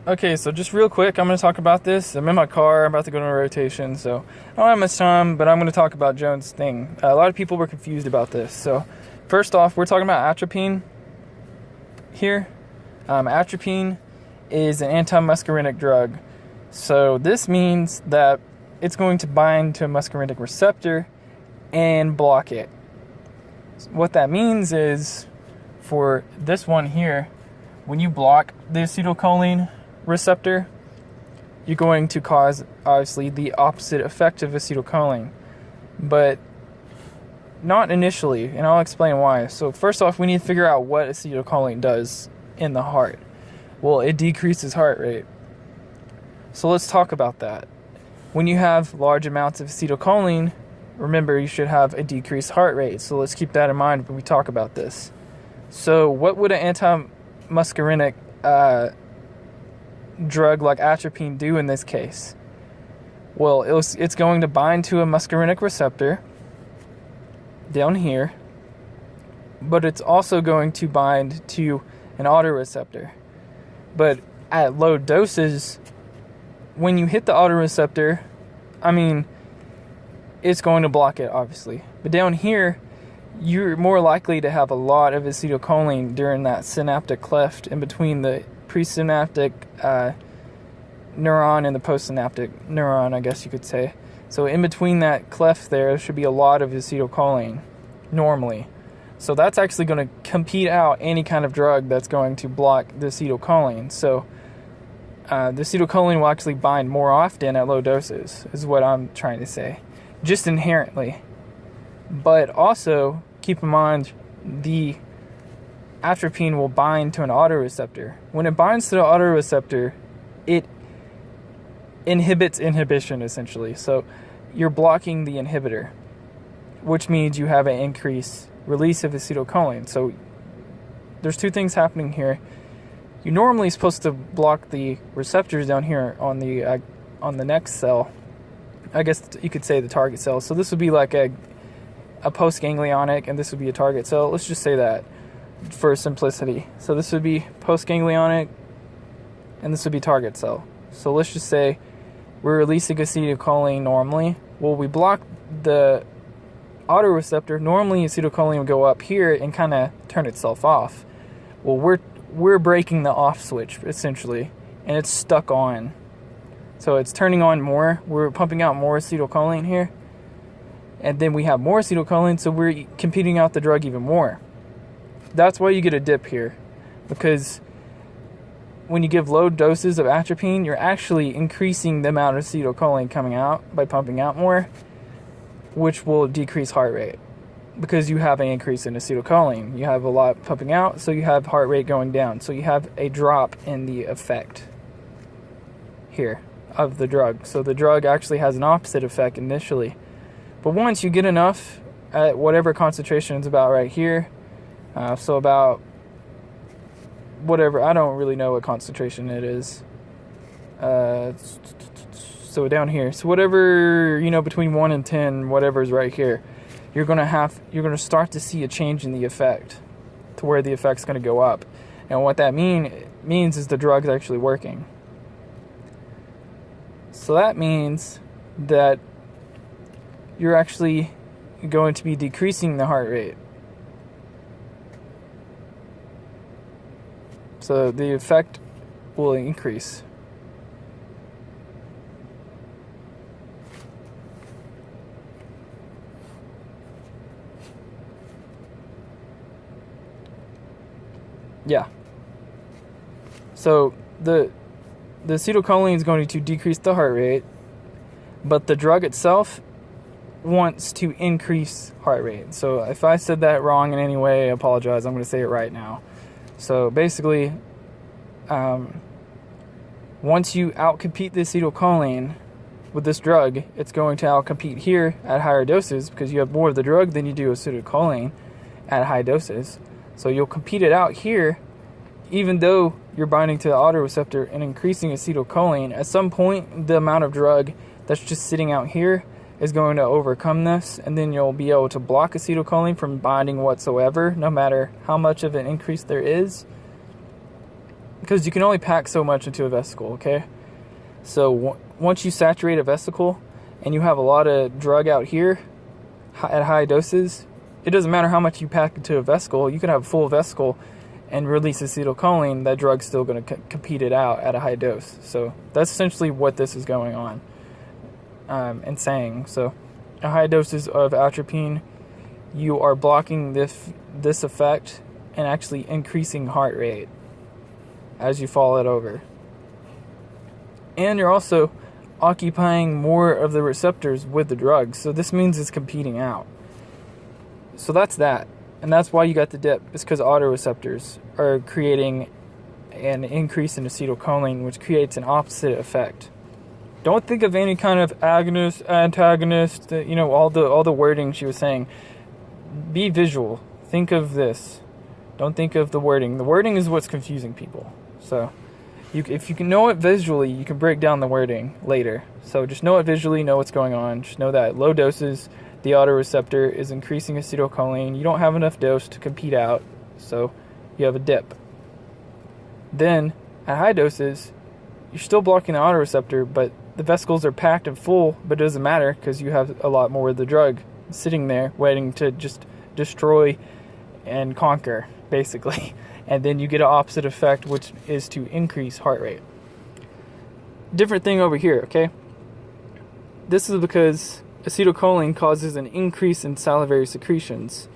Okay, so just real quick, I'm going to talk about this. I'm in my car, I'm about to go to a rotation, so I don't have much time, but I'm going to talk about Jones' thing. A lot of people were confused about this. So, first off, we're talking about atropine here. Atropine is an anti-muscarinic drug. So, this means that it's going to bind to a muscarinic receptor and block it. What that means is, for this one here, when you block the acetylcholine receptor, you're going to cause, obviously, the opposite effect of acetylcholine. But not initially, and I'll explain why. So first off, we need to figure out what acetylcholine does in the heart. Well, it decreases heart rate. So let's talk about that. When you have large amounts of acetylcholine, remember, you should have a decreased heart rate. So let's keep that in mind when we talk about this. So what would an anti-muscarinic drug like atropine do in this case? Well, it's going to bind to a muscarinic receptor down here, but it's also going to bind to an autoreceptor. But at low doses, when you hit the autoreceptor, it's going to block it, obviously. But down here, you're more likely to have a lot of acetylcholine during that synaptic cleft in between the presynaptic neuron and the postsynaptic neuron, I guess you could say. So in between that cleft there should be a lot of acetylcholine normally. So that's actually going to compete out any kind of drug that's going to block the acetylcholine. So the acetylcholine will actually bind more often at low doses, is what I'm trying to say, just inherently. But also, keep in mind, the atropine will bind to an autoreceptor. When it binds to the autoreceptor, it inhibits inhibition, essentially. So you're blocking the inhibitor, which means you have an increased release of acetylcholine. So there's two things happening here. You're normally supposed to block the receptors down here on the next cell. I guess you could say the target cell. So this would be like a postganglionic, and this would be a target cell. Let's just say that for simplicity. So this would be postganglionic, and this would be target cell. So let's just say we're releasing acetylcholine normally. Well, we block the autoreceptor. Normally, acetylcholine would go up here and kind of turn itself off. Well, we're breaking the off switch, essentially, and it's stuck on. So it's turning on more. We're pumping out more acetylcholine here. And then we have more acetylcholine, so we're competing out the drug even more. That's why you get a dip here. Because when you give low doses of atropine, you're actually increasing the amount of acetylcholine coming out by pumping out more, which will decrease heart rate. Because you have an increase in acetylcholine. You have a lot pumping out, so you have heart rate going down. So you have a drop in the effect here of the drug. So the drug actually has an opposite effect initially. But once you get enough at whatever concentration is about right here, so about whatever, I don't really know what concentration it is. So down here, so whatever, between 1 and 10, whatever is right here, you're going to start to see a change in the effect to where the effect's going to go up. And what that means is the drug's actually working. So that means that you're actually going to be decreasing the heart rate. So the effect will increase. Yeah. So the acetylcholine is going to decrease the heart rate, but the drug itself wants to increase heart rate. So if I said that wrong in any way, I apologize. I'm going to say it right now. So basically, once you outcompete the acetylcholine with this drug, it's going to outcompete here at higher doses because you have more of the drug than you do acetylcholine at high doses. So you'll compete it out here, even though you're binding to the autoreceptor and increasing acetylcholine. At some point, the amount of drug that's just sitting out here is going to overcome this, and then you'll be able to block acetylcholine from binding whatsoever, no matter how much of an increase there is. because you can only pack so much into a vesicle, okay? So once you saturate a vesicle and you have a lot of drug out here at high doses, it doesn't matter how much you pack into a vesicle. You can have a full vesicle and release acetylcholine. That drug's still going to compete it out at a high dose. So that's essentially what this is going on and saying. So at high doses of atropine, you are blocking this effect and actually increasing heart rate as you fall it over. And you're also occupying more of the receptors with the drug. So this means it's competing out. So that's that. And that's why you got the dip. It's because autoreceptors are creating an increase in acetylcholine, which creates an opposite effect. Don't think of any kind of agonist, antagonist, all the wording she was saying. Be visual. Think of this. Don't think of the wording. The wording is what's confusing people. So if you can know it visually, you can break down the wording later. So just know it visually, know what's going on. Just know that at low doses, the autoreceptor is increasing acetylcholine. You don't have enough dose to compete out, so you have a dip. Then, at high doses, you're still blocking the autoreceptor, but the vesicles are packed and full, but it doesn't matter because you have a lot more of the drug sitting there waiting to just destroy and conquer, basically. And then you get an opposite effect, which is to increase heart rate. Different thing over here, okay? This is because acetylcholine causes an increase in salivary secretions.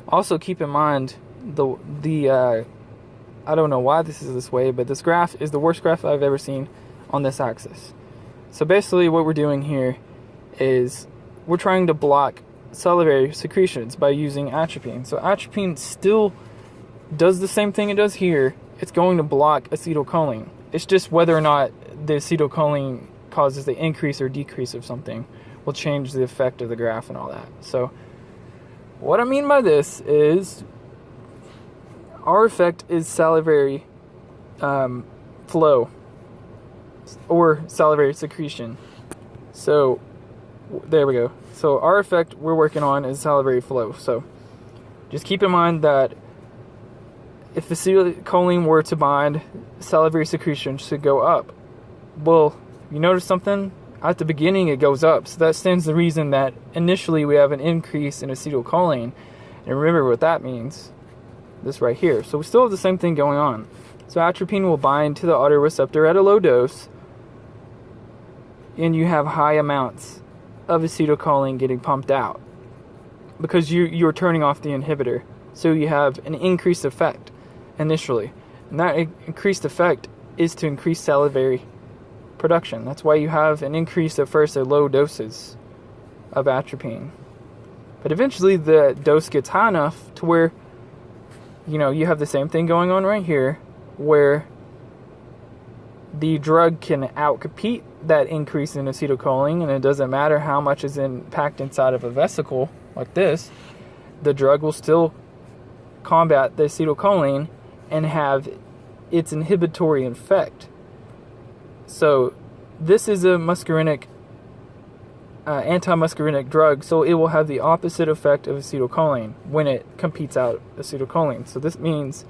Also keep in mind I don't know why this is this way, but this graph is the worst graph I've ever seen on this axis. So basically what we're doing here is we're trying to block salivary secretions by using atropine. So atropine still does the same thing it does here. It's going to block acetylcholine. It's just whether or not the acetylcholine causes the increase or decrease of something will change the effect of the graph and all that. So what I mean by this is our effect is salivary flow or salivary secretion. So there we go. So our effect we're working on is salivary flow. So just keep in mind that if acetylcholine were to bind, salivary secretion should go up. Well, you notice something? At the beginning it goes up. So that stands the reason that initially we have an increase in acetylcholine. And remember what that means. This right here. So we still have the same thing going on. So atropine will bind to the autoreceptor at a low dose, and you have high amounts of acetylcholine getting pumped out because you're turning off the inhibitor. So you have an increased effect initially, and that increased effect is to increase salivary production. That's why you have an increase at first at low doses of atropine. But eventually the dose gets high enough to where you have the same thing going on right here, where the drug can outcompete that increase in acetylcholine, and it doesn't matter how much is packed inside of a vesicle like this, the drug will still combat the acetylcholine and have its inhibitory effect. So this is a muscarinic, anti-muscarinic drug, so it will have the opposite effect of acetylcholine when it competes out acetylcholine. So this means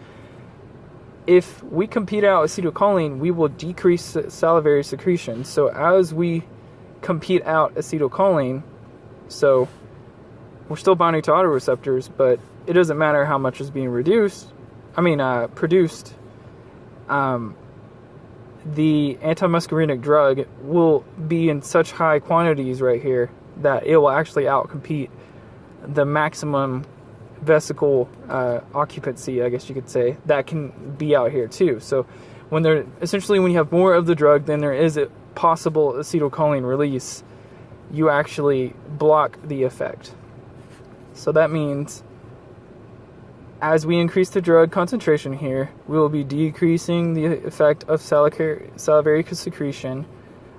if we compete out acetylcholine, we will decrease salivary secretion. So as we compete out acetylcholine, so we're still binding to autoreceptors, but it doesn't matter how much is being produced. The antimuscarinic drug will be in such high quantities right here that it will actually outcompete the maximum vesicle occupancy, I guess you could say, that can be out here too. So when you have more of the drug than there is a possible acetylcholine release, you actually block the effect. So that means as we increase the drug concentration here, we will be decreasing the effect of salivary secretion,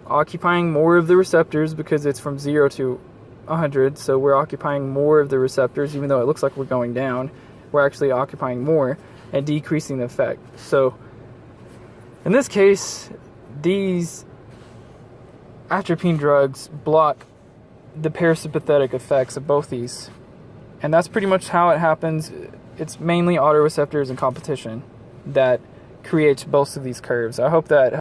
occupying more of the receptors because it's from 0 to 100, so we're occupying more of the receptors. Even though it looks like we're going down, we're actually occupying more and decreasing the effect. So in this case, these atropine drugs block the parasympathetic effects of both these, and that's pretty much how it happens. It's mainly autoreceptors and competition that creates both of these curves. I hope that